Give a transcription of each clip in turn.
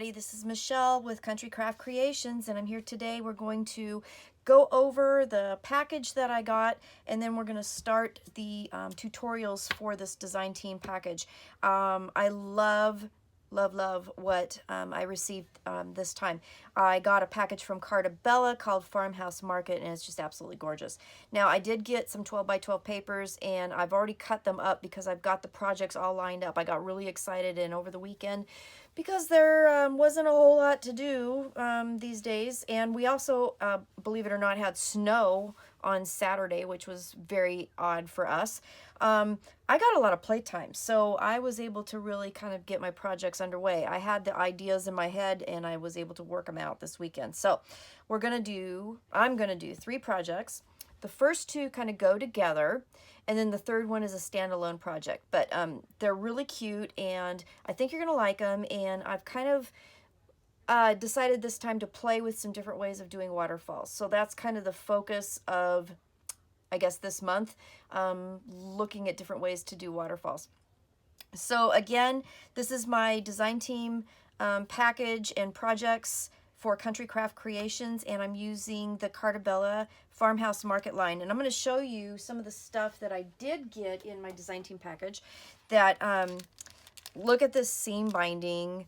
everybody. This is Michelle with Country Craft Creations, and I'm here today. We're going to go over the package that I got, and then we're going to start the tutorials for this design team package. I love what I received this time. I got a package from Carta Bella called Farmhouse Market, and it's just absolutely gorgeous. Now, I did get some 12 by 12 papers, and I've already cut them up because I've got the projects all lined up. I got really excited, and over the weekend, because there wasn't a whole lot to do these days, and we also, believe it or not, had snow on Saturday, which was very odd for us. I got a lot of playtime, so I was able to really kind of get my projects underway. I had the ideas in my head, and I was able to work them out this weekend. So I'm gonna do 3 projects. The first 2 kind of go together, and then the third one is a standalone project. But they're really cute, and I think you're gonna like them. And I've kind of decided this time to play with some different ways of doing waterfalls. So that's kind of the focus of, I guess, this month, looking at different ways to do waterfalls. So again, this is my design team package and projects for Country Craft Creations, and I'm using the Carta Bella Farmhouse Market line. And I'm going to show you some of the stuff that I did get in my design team package. That look at this seam binding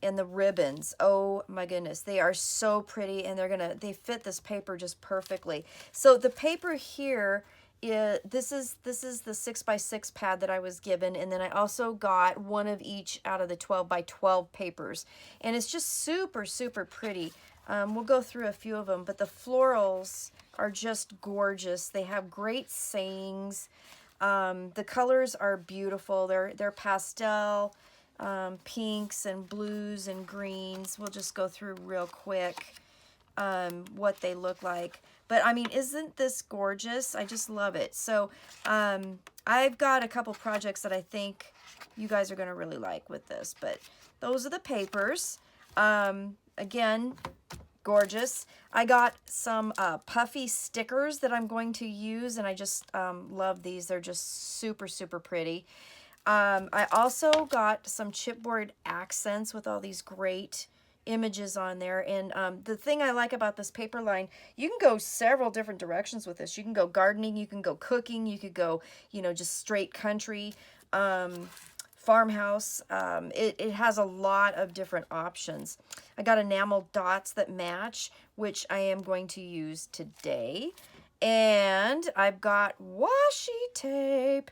and the ribbons. Oh my goodness, they are so pretty, and they fit this paper just perfectly. So the paper here is this is the 6x6 pad that I was given, and then I also got one of each out of the 12 by 12 papers, and it's just super pretty. We'll go through a few of them, but the florals are just gorgeous. They have great sayings. The colors are beautiful. They're pastel, pinks and blues and greens. We'll just go through real quick what they look like. But I mean, isn't this gorgeous? I just love it. So I've got a couple projects that I think you guys are going to really like with this. But those are the papers. Again, gorgeous. I got some puffy stickers that I'm going to use, and I just love these. They're just super pretty. I also got some chipboard accents with all these great images on there. And the thing I like about this paper line, you can go several different directions with this. You can go gardening, you can go cooking, you could go, you know, just straight country, farmhouse. It has a lot of different options. I got enamel dots that match, which I am going to use today. And I've got washi tape.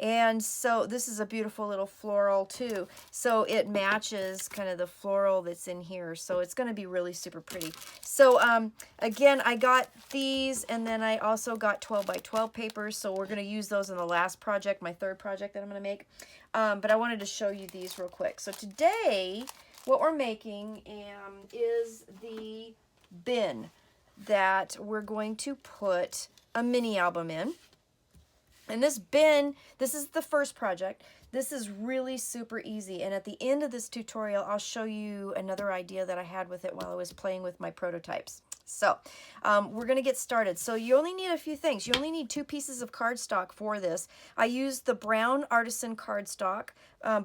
And so this is a beautiful little floral too. So it matches kind of the floral that's in here. So it's going to be really super pretty. So again, I got these, and then I also got 12 by 12 papers. So we're going to use those in the last project, my third project that I'm going to make. But I wanted to show you these real quick. So today, what we're making is the bin that we're going to put a mini album in. And this bin, this is the first project. This is really super easy. And at the end of this tutorial, I'll show you another idea that I had with it while I was playing with my prototypes. So we're going to get started. So you only need a few things. You only need 2 pieces of cardstock for this. I used the brown Artisan cardstock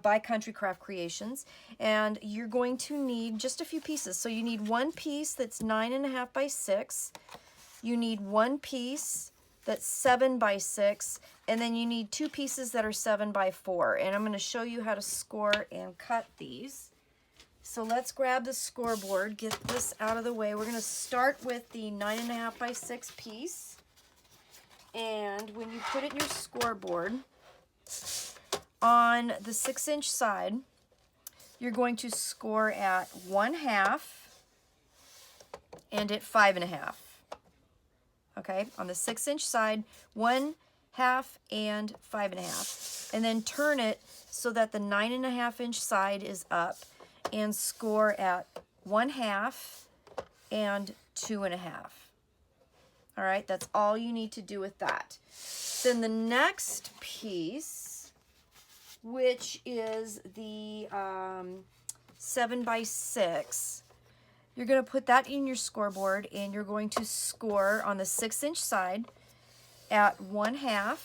by Country Craft Creations. And you're going to need just a few pieces. So you need 1 piece that's 9.5 by 6. You need 1 piece that's 7 by 6, and then you need 2 pieces that are 7 by 4. And I'm going to show you how to score and cut these. So let's grab the scoreboard, get this out of the way. We're going to start with the 9.5 by 6 piece. And when you put it in your scoreboard, on the 6-inch side, you're going to score at 1/2 and at 5.5. Okay, on the 6-inch side, 1/2 and 5.5. And then turn it so that the 9.5-inch side is up, and score at 1/2 and 2.5. All right, that's all you need to do with that. Then the next piece, which is the 7 by 6, you're going to put that in your scoreboard, and you're going to score on the 6-inch side at 1/2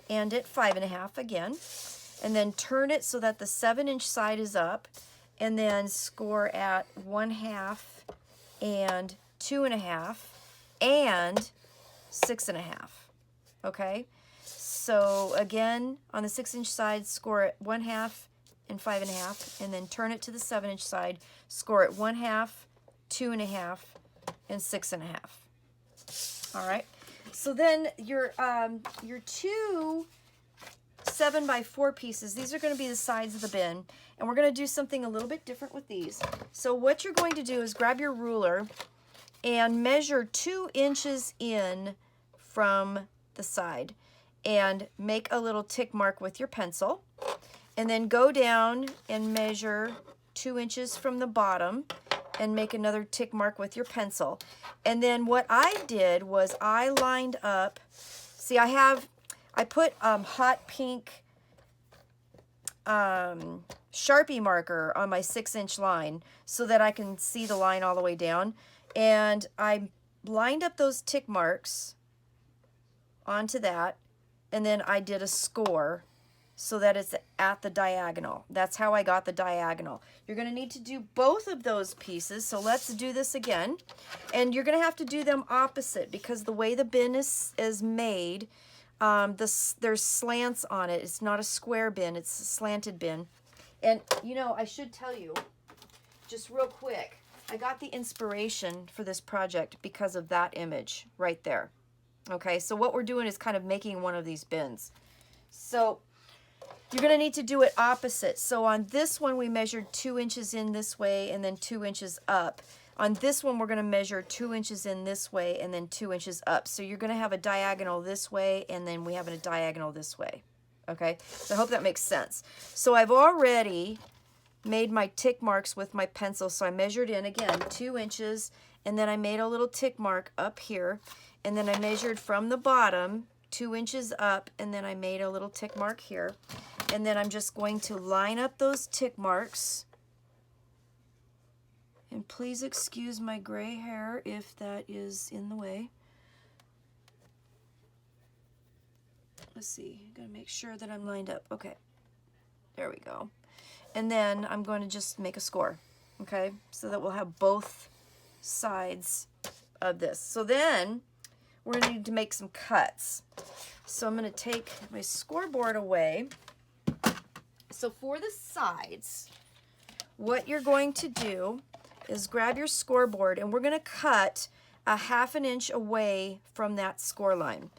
and at 5.5 again. And then turn it so that the 7-inch side is up, and then score at 1/2 and 2.5 and 6.5. Okay, so again, on the 6-inch side, score at 1/2 and 5.5, and then turn it to the 7-inch side, score at 1/2, 2.5, and 6.5. All right, so then your two 7x4 pieces, these are going to be the sides of the bin, and we're going to do something a little bit different with these. So what you're going to do is grab your ruler and measure 2 inches in from the side and make a little tick mark with your pencil, and then go down and measure 2 inches from the bottom and make another tick mark with your pencil. And then what I did was I lined up, see, I put hot pink Sharpie marker on my 6-inch line so that I can see the line all the way down. And I lined up those tick marks onto that, and then I did a score so that it's at the diagonal. That's how I got the diagonal. You're going to need to do both of those pieces, so let's do this again. And you're going to have to do them opposite because the way the bin is made, there's slants on it. It's not a square bin, it's a slanted bin. And you know, I should tell you, just real quick, I got the inspiration for this project because of that image right there. Okay, so what we're doing is kind of making one of these bins. So you're going to need to do it opposite. So on this one, we measured 2 inches in this way and then 2 inches up. On this one, we're going to measure 2 inches in this way and then 2 inches up. So you're going to have a diagonal this way, and then we have a diagonal this way. Okay, so I hope that makes sense. So I've already made my tick marks with my pencil. So I measured in, again, 2 inches, and then I made a little tick mark up here. And then I measured from the bottom 2 inches up, and then I made a little tick mark here. And then I'm just going to line up those tick marks. And please excuse my gray hair if that is in the way. Let's see, I'm gonna make sure that I'm lined up. Okay, there we go. And then I'm going to just make a score, okay? So that we'll have both sides of this. So then we're gonna need to make some cuts. So I'm gonna take my scoreboard away. So for the sides, what you're going to do is grab your scoreboard, and we're going to cut a 1/2 inch away from that score line.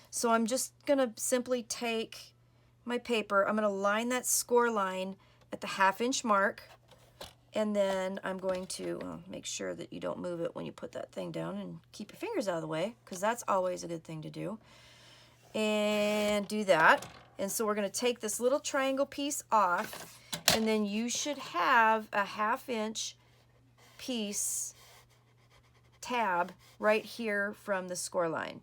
So I'm just going to simply take my paper, I'm going to line that score line at the 1/2 inch mark, and then I'm going to make sure that you don't move it when you put that thing down, and keep your fingers out of the way, because that's always a good thing to do. And do that. And so we're going to take this little triangle piece off, and then you should have a 1/2 inch piece tab right here from the score line.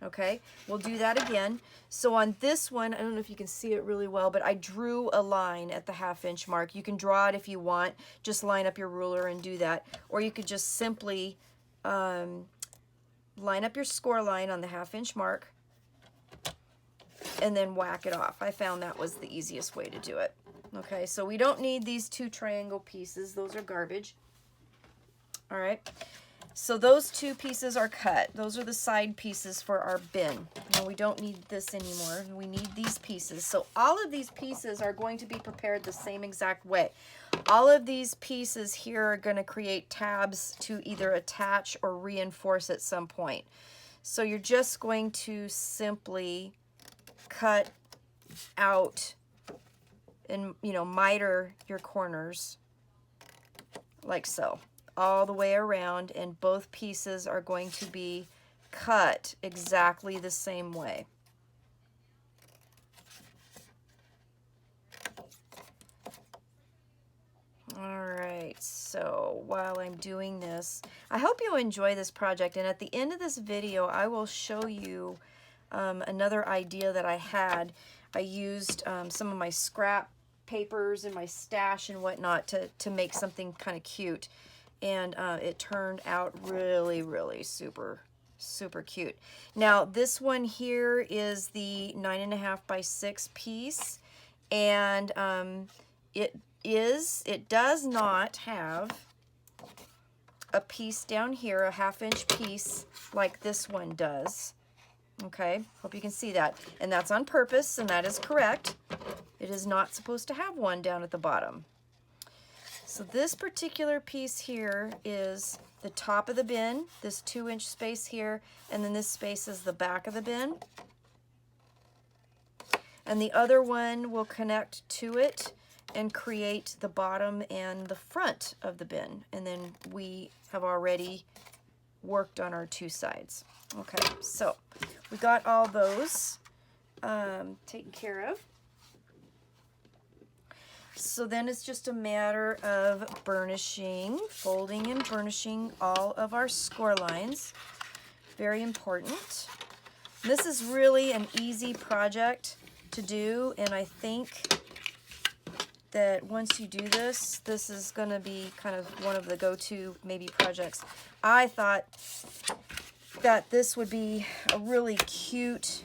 Okay, we'll do that again. So on this one, I don't know if you can see it really well, but I drew a line at the 1/2 inch mark. You can draw it if you want, just line up your ruler and do that. Or you could just simply line up your score line on the 1/2 inch mark and then whack it off. I found that was the easiest way to do it. Okay, so we don't need these 2 triangle pieces. Those are garbage. All right, so those 2 pieces are cut. Those are the side pieces for our bin. And we don't need this anymore. We need these pieces. So all of these pieces are going to be prepared the same exact way. All of these pieces here are going to create tabs to either attach or reinforce at some point. So you're just going to simply cut out and, you know, miter your corners like so, all the way around, and both pieces are going to be cut exactly the same way. All right, so while I'm doing this, I hope you enjoy this project, and at the end of this video I will show you another idea that I had. I used some of my scrap papers and my stash and whatnot to make something kind of cute, and it turned out really, really super cute. Now this one here is the 9.5 by 6 piece, and it does not have a piece down here, a 1/2 inch piece like this one does. Okay, hope you can see that. And that's on purpose, and that is correct. It is not supposed to have one down at the bottom. So this particular piece here is the top of the bin, this 2-inch space here, and then this space is the back of the bin. And the other one will connect to it and create the bottom and the front of the bin. And then we have already worked on our 2 sides. Okay, so we got all those taken care of. So then it's just a matter of burnishing, folding and burnishing all of our score lines. Very important. This is really an easy project to do, and I think that once you do this, this is going to be kind of one of the go-to maybe projects. I thought that this would be a really cute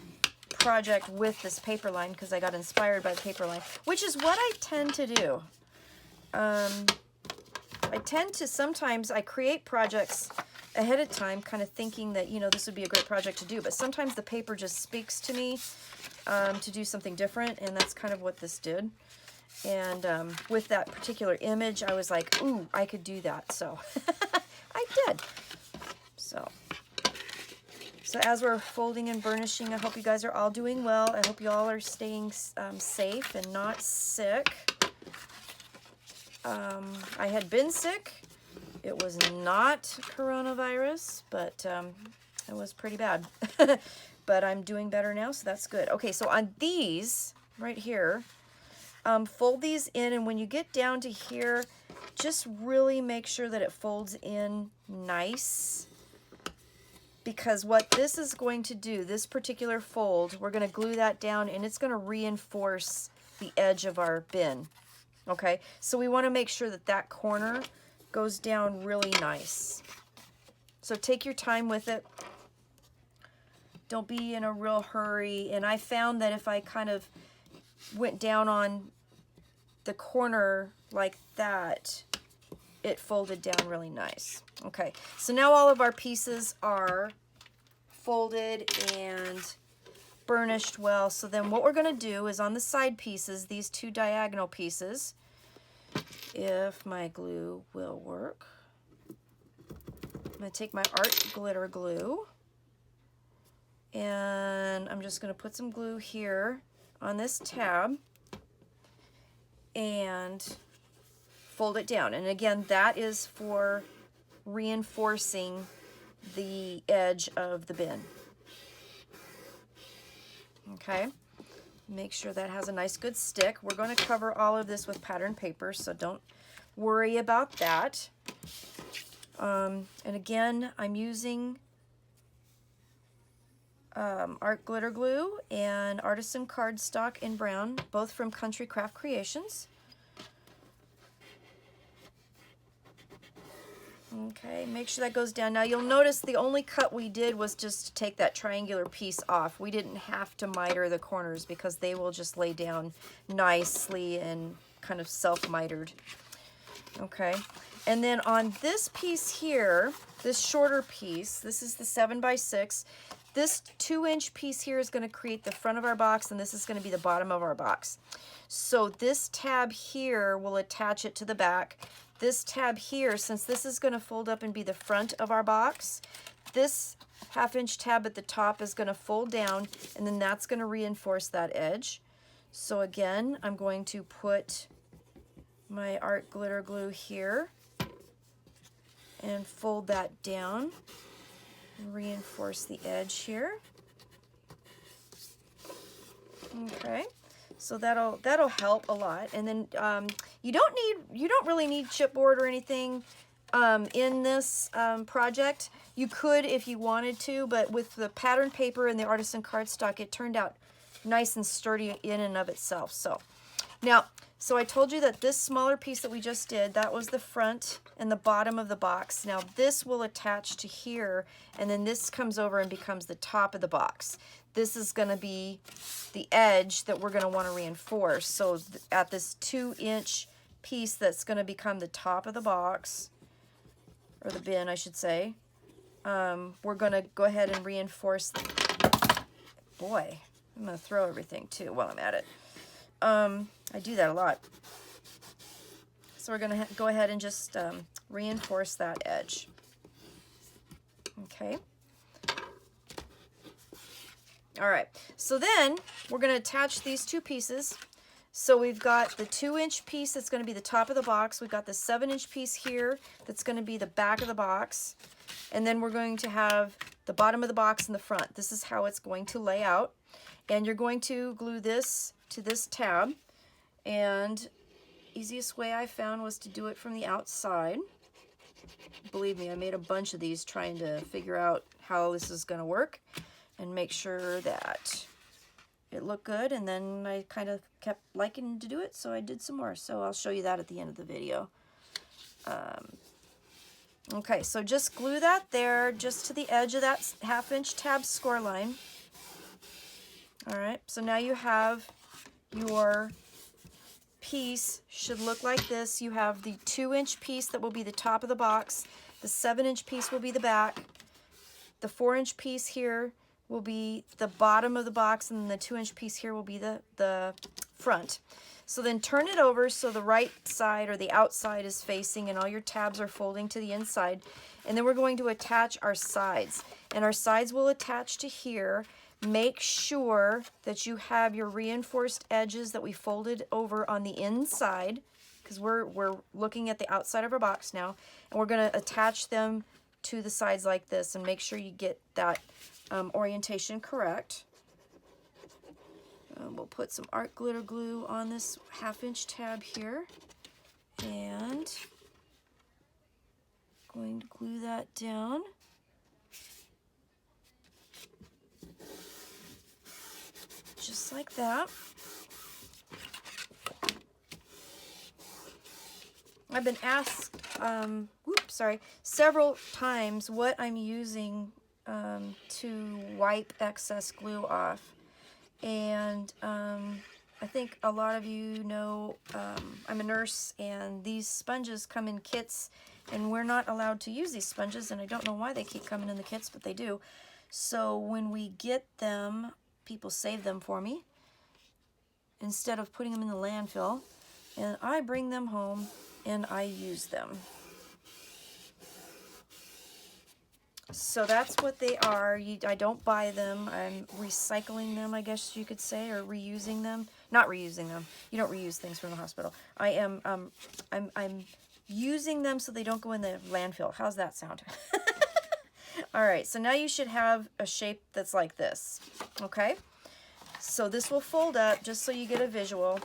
project with this paper line because I got inspired by the paper line, which is what I tend to do. I tend to sometimes I create projects ahead of time kind of thinking that, you know, this would be a great project to do, but sometimes the paper just speaks to me to do something different, and that's kind of what this did. And with that particular image, I was like, ooh, I could do that. So I did. So as we're folding and burnishing, I hope you guys are all doing well. I hope you all are staying safe and not sick. I had been sick. It was not coronavirus, but it was pretty bad. But I'm doing better now, so that's good. Okay, so on these right here, fold these in, and when you get down to here, just really make sure that it folds in nice. Because what this is going to do, this particular fold, we're going to glue that down, and it's going to reinforce the edge of our bin. Okay, so we want to make sure that that corner goes down really nice. So take your time with it. Don't be in a real hurry. And I found that if I kind of went down on the corner like that, it folded down really nice. Okay, so now all of our pieces are folded and burnished well. So then what we're going to do is on the side pieces, these 2 diagonal pieces, if my glue will work, I'm going to take my art glitter glue, and I'm just going to put some glue here on this tab and fold it down. And again, that is for reinforcing the edge of the bin. Okay, make sure that has a nice good stick. We're going to cover all of this with pattern paper, so don't worry about that. And again, I'm using art glitter glue and Artisan cardstock in brown, both from Country Craft Creations. Okay, make sure that goes down. Now you'll notice the only cut we did was just to take that triangular piece off. We didn't have to miter the corners because they will just lay down nicely and kind of self-mitered. Okay, and then on this piece here, this shorter piece, this is the 7x6. This 2-inch piece here is going to create the front of our box, and this is going to be the bottom of our box. So this tab here will attach it to the back. This tab here, since this is going to fold up and be the front of our box, this 1/2-inch tab at the top is going to fold down, and then that's going to reinforce that edge. So again, I'm going to put my art glitter glue here and fold that down and reinforce the edge here. Okay. So that'll help a lot. And then you don't really need chipboard or anything in this project. You could if you wanted to, but with the pattern paper and the Artisan cardstock, it turned out nice and sturdy in and of itself. So now, so I told you that this smaller piece that we just did, that was the front and the bottom of the box. Now this will attach to here, and then this comes over and becomes the top of the box. This is going to be the edge that we're going to want to reinforce. So at this 2-inch piece that's going to become the top of the box, or the bin, I should say, we're going to go ahead and reinforce. Boy, I'm going to throw everything too while I'm at it. I do that a lot. So we're going to go ahead and just reinforce that edge. Okay. All right. So then we're going to attach these two pieces. So we've got the 2-inch piece that's going to be the top of the box. We've got the 7-inch piece here that's going to be the back of the box. And then we're going to have the bottom of the box and the front. This is how it's going to lay out. And you're going to glue this to this tab. And easiest way I found was to do it from the outside. Believe me, I made a bunch of these trying to figure out how this is going to work and make sure that it looked good, and then I kind of kept liking to do it, so I did some more. So I'll show you that at the end of the video. Okay, so just glue that there, just to the edge of that 1/2-inch tab score line. All right, so now you have your piece, should look like this. You have the 2-inch piece that will be the top of the box, the 7-inch piece will be the back, the 4-inch piece here will be the bottom of the box, and the 2-inch piece here will be the front. So then turn it over so the right side or the outside is facing and all your tabs are folding to the inside. And then we're going to attach our sides. And our sides will attach to here. Make sure that you have your reinforced edges that we folded over on the inside, because we're looking at the outside of our box now, and we're going to attach them to the sides like this, and make sure you get that orientation correct. We'll put some art glitter glue on this 1/2-inch tab here, and going to glue that down. Just like that. I've been asked, several times what I'm using to wipe excess glue off. And I think a lot of you know I'm a nurse, and these sponges come in kits, and we're not allowed to use these sponges, and I don't know why they keep coming in the kits, but they do. So when we get them, people save them for me instead of putting them in the landfill, and I bring them home and I use them. So that's what they are. I don't buy them. I'm recycling them, I guess you could say, or reusing them. Not reusing them. You don't reuse things from the hospital. I'm using them so they don't go in the landfill. How's that sound? All right, so now you should have a shape that's like this, okay? So this will fold up, just so you get a visual.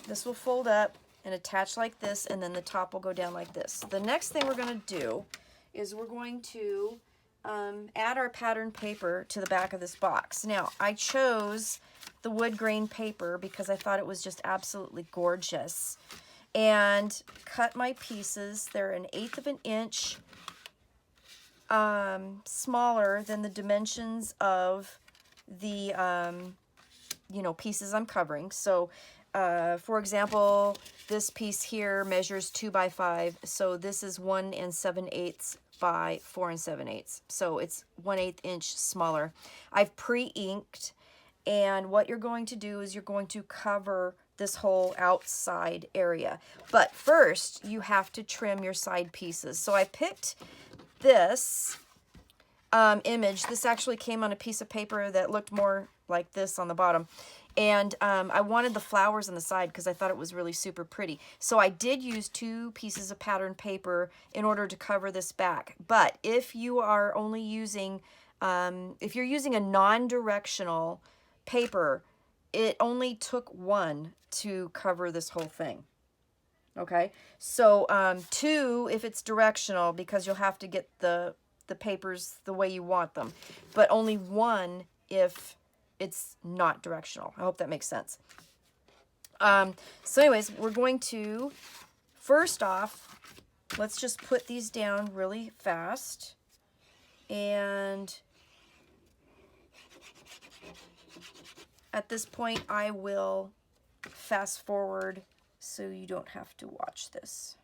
This will fold up and attach like this, and then the top will go down like this. The next thing we're going to do is we're going to add our pattern paper to the back of this box. Now, I chose the wood grain paper because I thought it was just absolutely gorgeous, and cut my pieces. They're 1/8 of an inch smaller than the dimensions of the pieces I'm covering. So for example, this piece here measures 2 by 5, so this is 1 7/8 by 4 7/8, so it's 1/8 inch smaller. I've pre-inked, and what you're going to do is you're going to cover this whole outside area. But first, you have to trim your side pieces. So I picked this image. This actually came on a piece of paper that looked more like this on the bottom. And I wanted the flowers on the side because I thought it was really super pretty. So I did use 2 pieces of pattern paper in order to cover this back. But if you are only using, if you're using a non-directional paper, it only took 1 to cover this whole thing. Okay, so 2 if it's directional, because you'll have to get the papers the way you want them, but only 1 if it's not directional. I hope that makes sense. So anyways, we're going to, first off, let's just put these down really fast, and at this point I will fast forward so you don't have to watch this.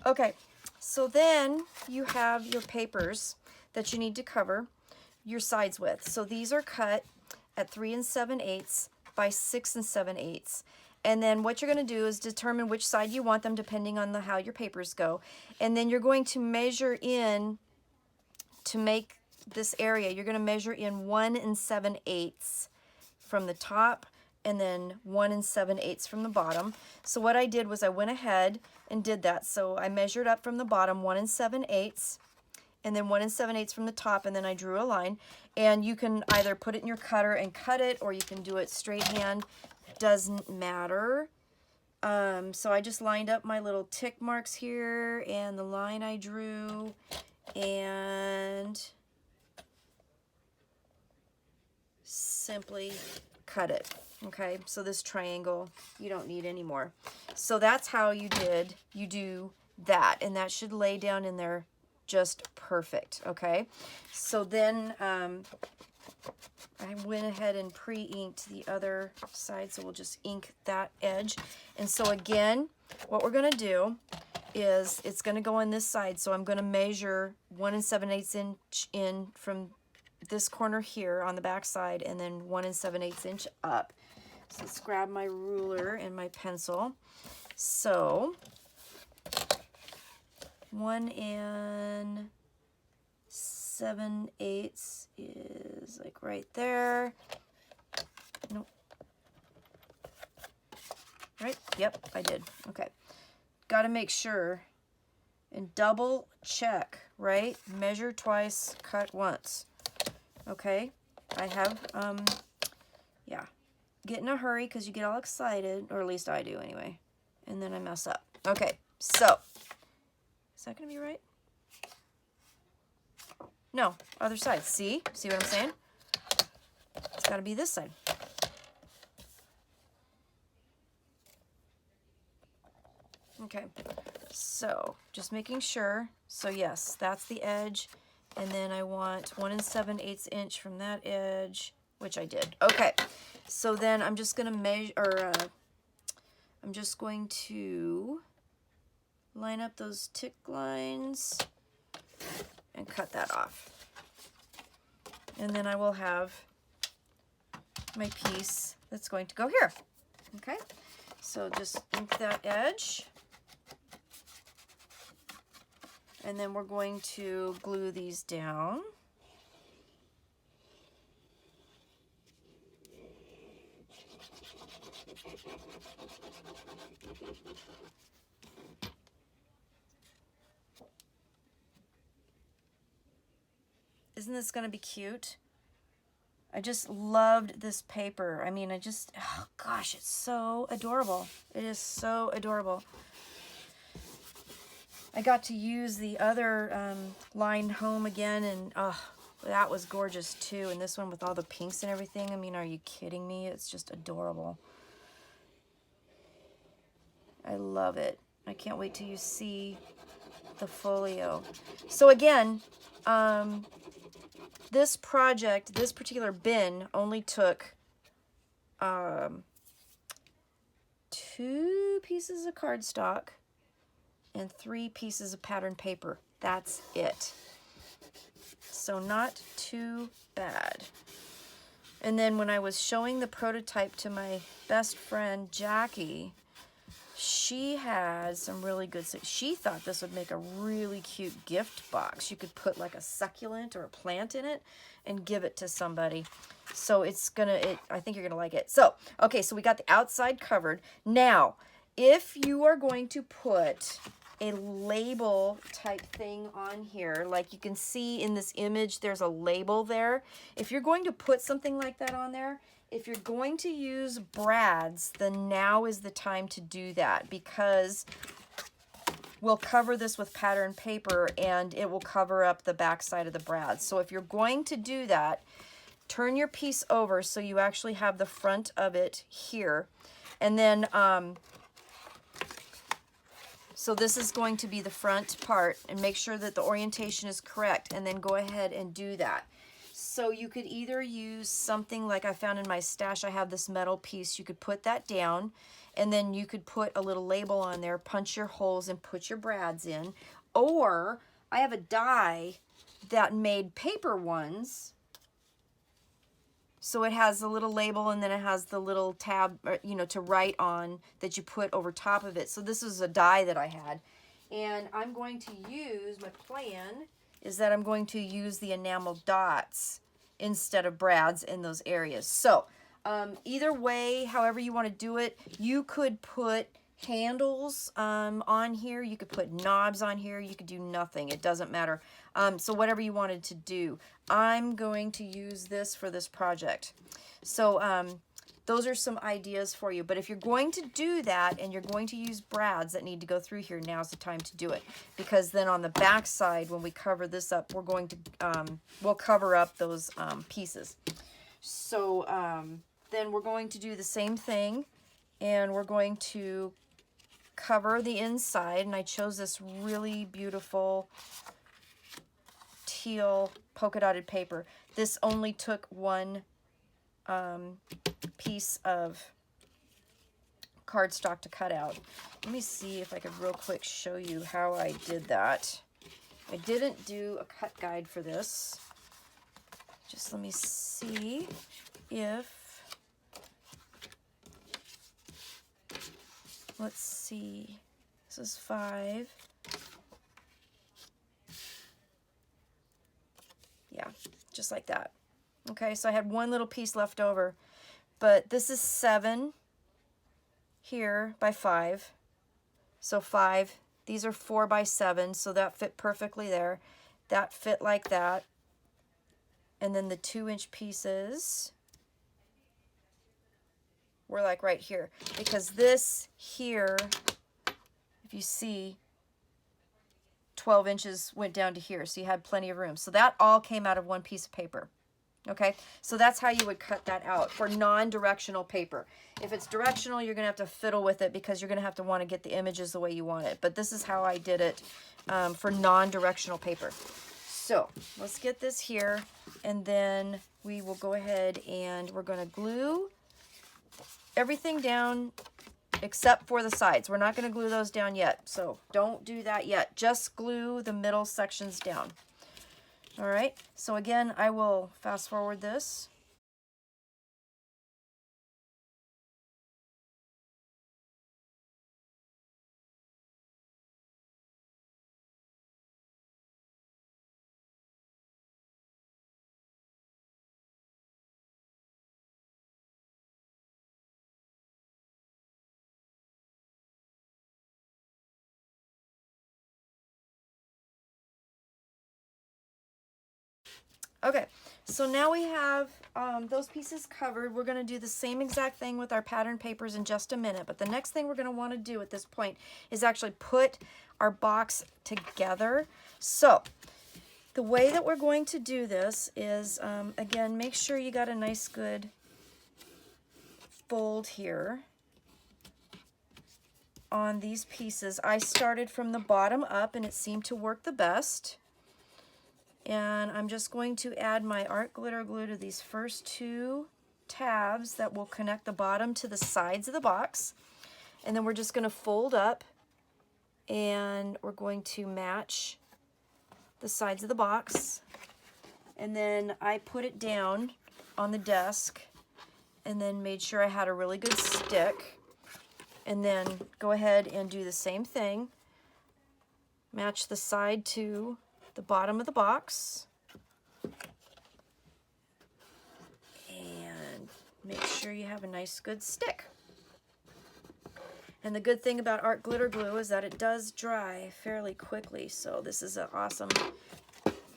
Okay, so then you have your papers that you need to cover your sides with. So these are cut at 3 7/8 by 6 7/8. And then what you're going to do is determine which side you want them depending on how your papers go. And then you're going to measure in to make this area. You're going to measure in 1 7/8 from the top and then 1 7/8 from the bottom. So what I did was I went ahead and did that. So I measured up from the bottom 1 7/8 and then 1 7/8 from the top, and then I drew a line. And you can either put it in your cutter and cut it, or you can do it straight hand. Doesn't matter. So I just lined up my little tick marks here and the line I drew, and simply cut it. Okay, so this triangle you don't need anymore. So that's how you do that, and that should lay down in there just perfect. Okay, so then I went ahead and pre-inked the other side, so we'll just ink that edge. And so again, what we're going to do is it's going to go on this side, so I'm going to measure 1 7/8 inch in from this corner here on the back side, and then 1 7/8 inch up. So let's grab my ruler and my pencil. So 1 7/8 is like right there. Nope. Right? Yep, I did. Okay. Got to make sure and double check, right? Measure twice, cut once. Okay? I have, yeah. Get in a hurry because you get all excited, or at least I do anyway. And then I mess up. Okay, so, is that going to be right? No, other side. See? See what I'm saying? It's got to be this side. Okay, so just making sure. So yes, that's the edge. And then I want 1 7/8 inch from that edge, which I did. Okay, so then I'm just going to measure, or I'm just going to line up those tick lines and cut that off. And then I will have my piece that's going to go here. Okay, so just ink that edge. And then we're going to glue these down. Isn't this going to be cute? I just loved this paper. I mean, oh gosh, it's so adorable. It is so adorable. I got to use the other line home again, and oh, that was gorgeous too. And this one with all the pinks and everything. I mean, are you kidding me? It's just adorable. I love it. I can't wait till you see the folio. So again, this project, this particular bin only took 2 pieces of cardstock and 3 pieces of pattern paper. That's it. So not too bad. And then when I was showing the prototype to my best friend Jackie, she had some really good, she thought this would make a really cute gift box. You could put like a succulent or a plant in it and give it to somebody. So it's gonna, I think you're gonna like it. So, okay, so we got the outside covered. Now, if you are going to put a label type thing on here, like you can see in this image, there's a label there. If you're going to put something like that on there, if you're going to use brads, then now is the time to do that, because we'll cover this with pattern paper and it will cover up the back side of the brad. So if you're going to do that, turn your piece over so you actually have the front of it here. And then, so this is going to be the front part, and make sure that the orientation is correct, and then go ahead and do that. So you could either use something like I found in my stash. I have this metal piece. You could put that down, and then you could put a little label on there, punch your holes, and put your brads in. Or I have a die that made paper ones. So it has a little label, and then it has the little tab, you know, to write on that you put over top of it. So this is a die that I had. And I'm going to use, my plan is that I'm going to use the enamel dots instead of brads in those areas. So either way, however you want to do it, you could put handles on here, you could put knobs on here, you could do nothing, it doesn't matter. So whatever you wanted to do. I'm going to use this for this project. So those are some ideas for you. But if you're going to do that and you're going to use brads that need to go through here, now's the time to do it. Because then on the back side, when we cover this up, we're going to, we'll cover up those pieces. So then we're going to do the same thing, and we're going to cover the inside. And I chose this really beautiful teal polka dotted paper. This only took one piece of cardstock to cut out. Let me see if I could real quick show you how I did that. I didn't do a cut guide for this. Just let me see if, let's see, this is 5. Yeah, just like that. Okay, so I had one little piece left over, but this is 7 here by 5. So 5, these are 4 by 7, so that fit perfectly there. That fit like that. And then the 2-inch pieces were like right here, because this here, if you see, 12 inches went down to here, so you had plenty of room. So that all came out of one piece of paper. Okay, so that's how you would cut that out for non-directional paper. If it's directional, you're going to have to fiddle with it because you're going to have to want to get the images the way you want it. But this is how I did it for non-directional paper. So let's get this here, and then we will go ahead and we're going to glue everything down except for the sides. We're not going to glue those down yet, so don't do that yet. Just glue the middle sections down. All right, so again, I will fast forward this. Okay, so now we have those pieces covered. We're going to do the same exact thing with our pattern papers in just a minute, but the next thing we're going to want to do at this point is actually put our box together. So the way that we're going to do this is, again, make sure you got a nice good fold here on these pieces. I started from the bottom up, and it seemed to work the best. And I'm just going to add my art glitter glue to these first 2 tabs that will connect the bottom to the sides of the box. And then we're just going to fold up, and we're going to match the sides of the box. And then I put it down on the desk and then made sure I had a really good stick. And then go ahead and do the same thing. Match the side to the bottom of the box, and make sure you have a nice good stick. And the good thing about art glitter glue is that it does dry fairly quickly, so this is an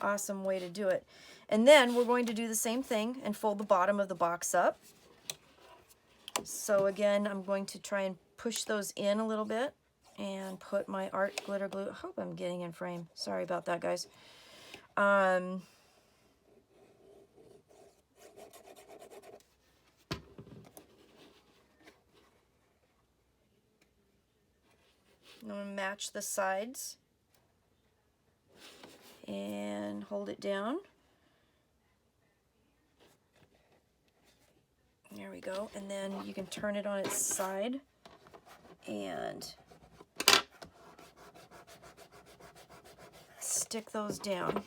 awesome way to do it. And then we're going to do the same thing and fold the bottom of the box up. So again, I'm going to try and push those in a little bit and put my art glitter glue. I hope I'm getting in frame. Sorry about that, guys. I'm going to match the sides and hold it down. There we go. And then you can turn it on its side and stick those down.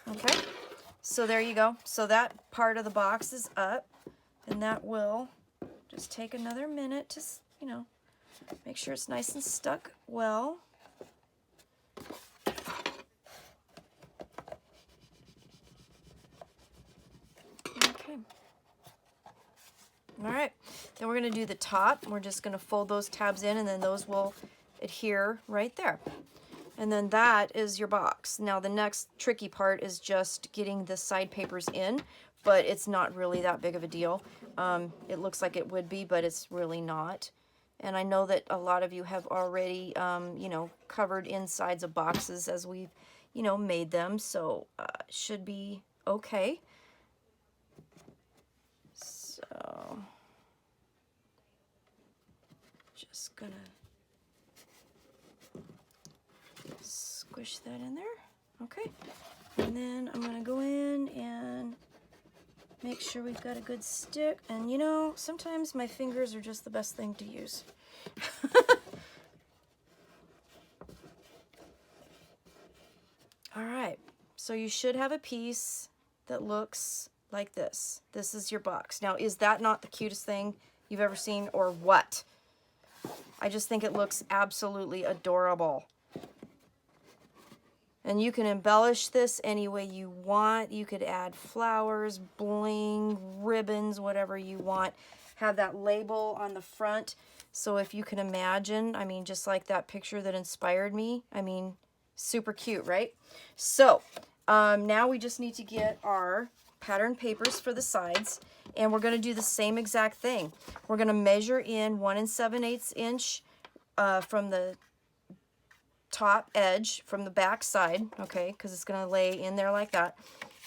Okay, so there you go. So that part of the box is up, and that will just take another minute to, you know, make sure it's nice and stuck well. Okay. All right, then we're going to do the top. We're just going to fold those tabs in, and then those will adhere right there. And then that is your box. Now the next tricky part is just getting the side papers in, but it's not really that big of a deal. It looks like it would be, but it's really not. And I know that a lot of you have already, you know, covered insides of boxes as we've, you know, made them, so should be okay. So just gonna squish that in there. Okay, and then I'm gonna go in and make sure we've got a good stick. And you know, sometimes my fingers are just the best thing to use. All right, so you should have a piece that looks like this. This is your box. Now, is that not the cutest thing you've ever seen, or what? I just think it looks absolutely adorable. And you can embellish this any way you want. You could add flowers, bling, ribbons, whatever you want. Have that label on the front. So if you can imagine, I mean, just like that picture that inspired me, I mean, super cute, right? So now we just need to get our pattern papers for the sides, and we're going to do the same exact thing. We're going to measure in 1 7/8 inch from the top edge, from the back side, okay, because it's going to lay in there like that.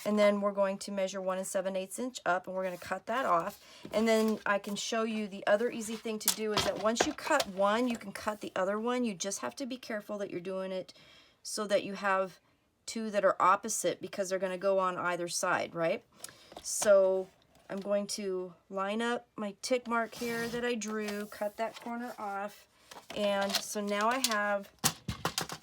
And then we're going to measure 1 7/8 inch up, and we're going to cut that off. And then I can show you the other easy thing to do is that once you cut one, you can cut the other one. You just have to be careful that you're doing it so that you have two that are opposite, because they're going to go on either side, right? So I'm going to line up my tick mark here that I drew, cut that corner off, and so now I have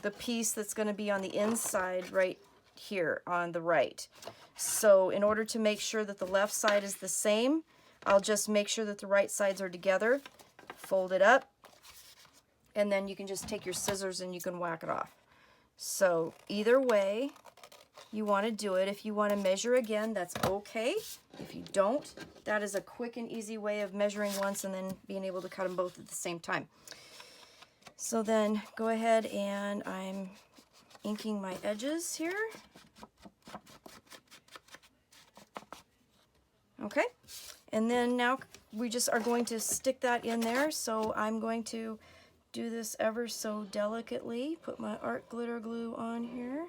the piece that's going to be on the inside right here on the right. So in order to make sure that the left side is the same, I'll just make sure that the right sides are together, fold it up, and then you can just take your scissors and you can whack it off. So either way you want to do it. If you want to measure again, that's okay. If you don't, that is a quick and easy way of measuring once and then being able to cut them both at the same time. So then go ahead, and I'm inking my edges here. Okay, and then now we just are going to stick that in there. So I'm going to do this ever so delicately. Put my art glitter glue on here.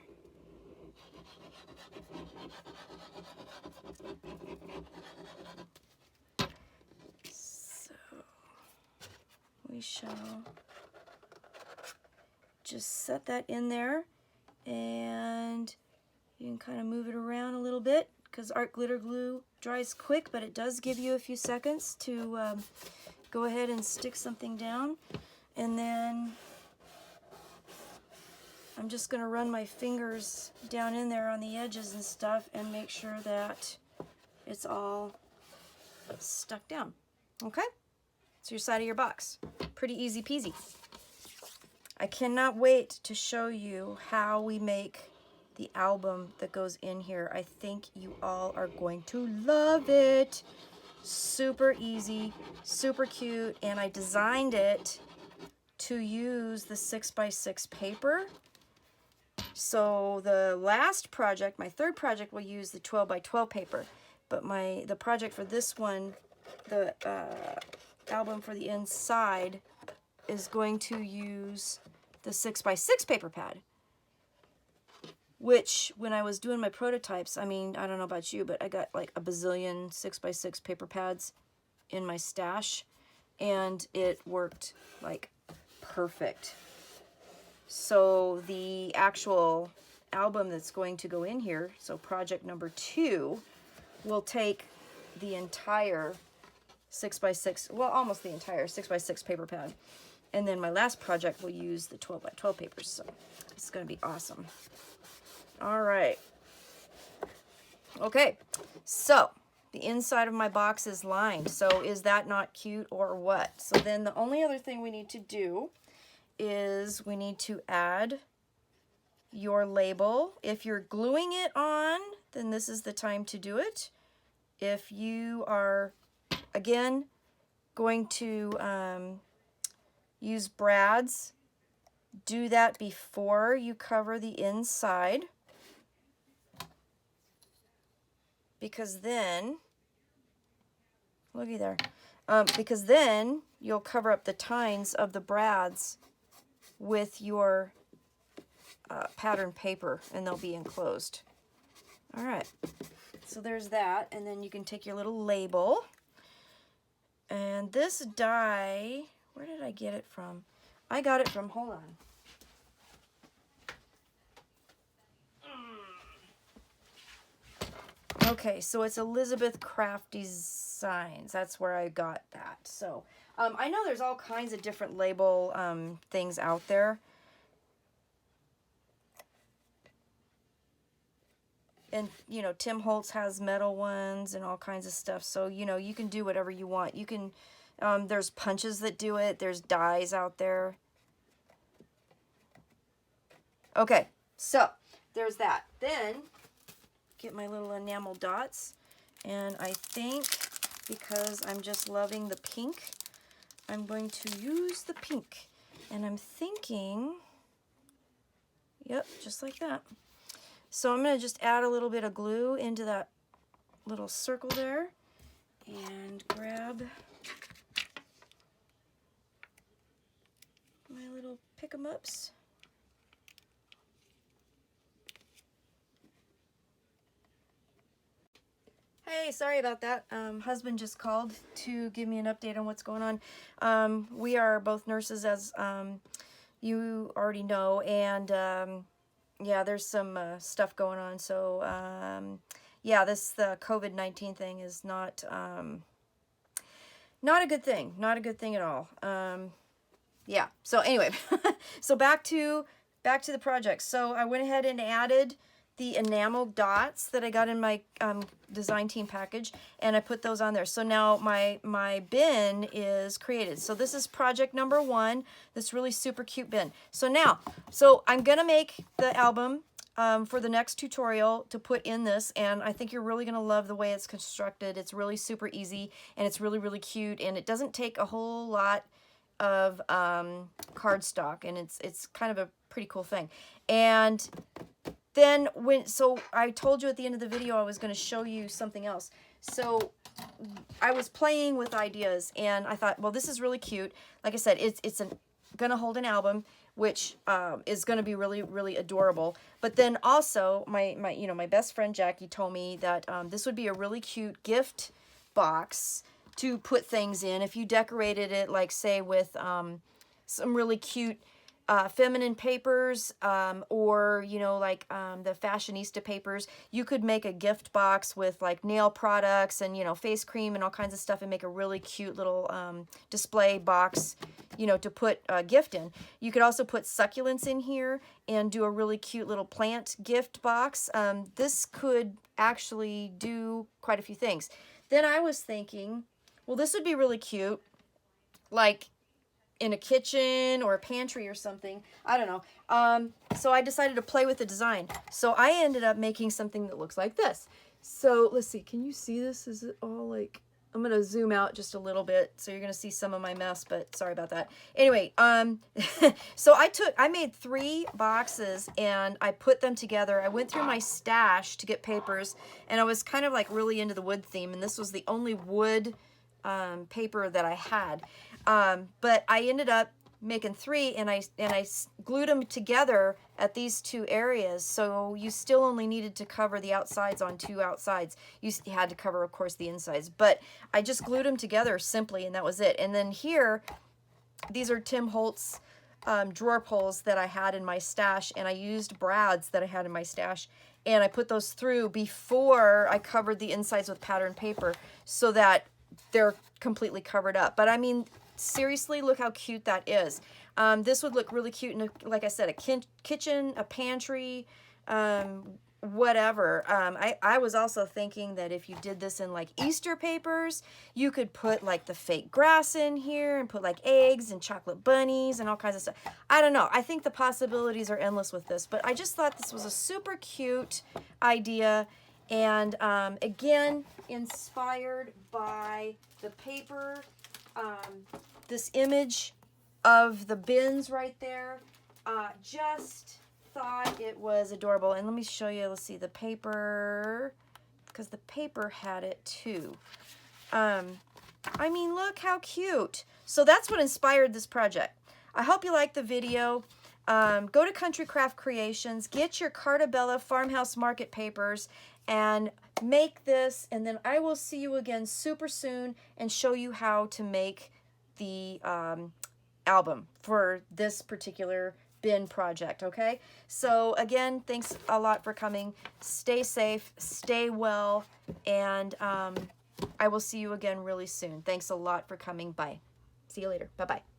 So we shall just set that in there, and you can kind of move it around a little bit because art glitter glue dries quick, but it does give you a few seconds to go ahead and stick something down. And then I'm just going to run my fingers down in there on the edges and stuff and make sure that it's all stuck down. Okay? It's your side of your box. Pretty easy peasy. I cannot wait to show you how we make the album that goes in here. I think you all are going to love it. Super easy, super cute, and I designed it to use the 6x6 paper. So the last project, my third project, will use the 12x12 paper, but the project for this one, the album for the inside is going to use the 6x6 paper pad, which when I was doing my prototypes, I mean, I don't know about you, but I got like a bazillion 6x6 paper pads in my stash, and it worked like perfect. So the actual album that's going to go in here, so project number 2, will take the entire 6x6, well, almost the entire 6x6 paper pad. And then my last project will use the 12x12 papers. So it's going to be awesome. All right. Okay. So the inside of my box is lined. So is that not cute or what? So then the only other thing we need to do is we need to add your label. If you're gluing it on, then this is the time to do it. If you are, again, going to use brads, do that before you cover the inside, because then, looky there, because then you'll cover up the tines of the brads with your pattern paper, and they'll be enclosed. All right, so there's that, and then you can take your little label. And this die, where did I get it from? I got it from, hold on. Okay, so it's Elizabeth Craft Designs. That's where I got that. So I know there's all kinds of different label things out there. And, you know, Tim Holtz has metal ones and all kinds of stuff. So, you know, you can do whatever you want. You can, there's punches that do it. There's dies out there. Okay, so there's that. Then, get my little enamel dots. And I think, because I'm just loving the pink, I'm going to use the pink. And I'm thinking, yep, just like that. So I'm going to just add a little bit of glue into that little circle there and grab my little pick-em-ups. Hey, sorry about that. Husband just called to give me an update on what's going on. We are both nurses, as you already know, and yeah, there's some stuff going on. So, yeah, the COVID-19 thing is not a good thing. Not a good thing at all. Yeah. So anyway, so back to the project. So I went ahead and added the enamel dots that I got in my design team package, and I put those on there. So now my bin is created. So this is project number 1, this really super cute bin. So now, I'm gonna make the album for the next tutorial to put in this, and I think you're really gonna love the way it's constructed. It's really super easy, and it's really, really cute, and it doesn't take a whole lot of cardstock, and it's kind of a pretty cool thing. And then so I told you at the end of the video I was going to show you something else. So I was playing with ideas, and I thought, well, this is really cute. Like I said, it's going to hold an album, which is going to be really, really adorable. But then also my best friend Jackie told me that this would be a really cute gift box to put things in if you decorated it, like say with some really cute feminine papers, or, you know, like the fashionista papers. You could make a gift box with like nail products and, you know, face cream and all kinds of stuff, and make a really cute little display box, you know, to put a gift in. You could also put succulents in here and do a really cute little plant gift box. This could actually do quite a few things. Then I was thinking, well, this would be really cute, like in a kitchen or a pantry or something. I don't know. So I decided to play with the design. So I ended up making something that looks like this. So let's see, can you see this? Is it all like, I'm going to zoom out just a little bit, so you're going to see some of my mess, but sorry about that. Anyway, so I made 3 boxes, and I put them together. I went through my stash to get papers, and I was kind of like really into the wood theme, and this was the only wood paper that I had. But I ended up making 3, and I glued them together at these 2 areas, so you still only needed to cover the outsides on 2 outsides. You had to cover, of course, the insides, but I just glued them together simply, and that was it. And then here, these are Tim Holtz drawer pulls that I had in my stash, and I used brads that I had in my stash, and I put those through before I covered the insides with pattern paper so that they're completely covered up. But I mean, seriously, look how cute that is. This would look really cute in, like I said, a kitchen, a pantry, whatever. I was also thinking that if you did this in like Easter papers, you could put like the fake grass in here and put like eggs and chocolate bunnies and all kinds of stuff. I don't know. I think the possibilities are endless with this, but I just thought this was a super cute idea. And again, inspired by the paper, this image of the bins right there, just thought it was adorable. And let me show you, let's see, the paper, because the paper had it too. I mean, look how cute. So that's what inspired this project. I hope you liked the video. Go to Country Craft Creations, get your Carta Bella Farmhouse Market papers, and make this, and then I will see you again super soon and show you how to make the album for this particular bin project, okay? So again, thanks a lot for coming. Stay safe, stay well, and I will see you again really soon. Thanks a lot for coming. Bye. See you later. Bye-bye.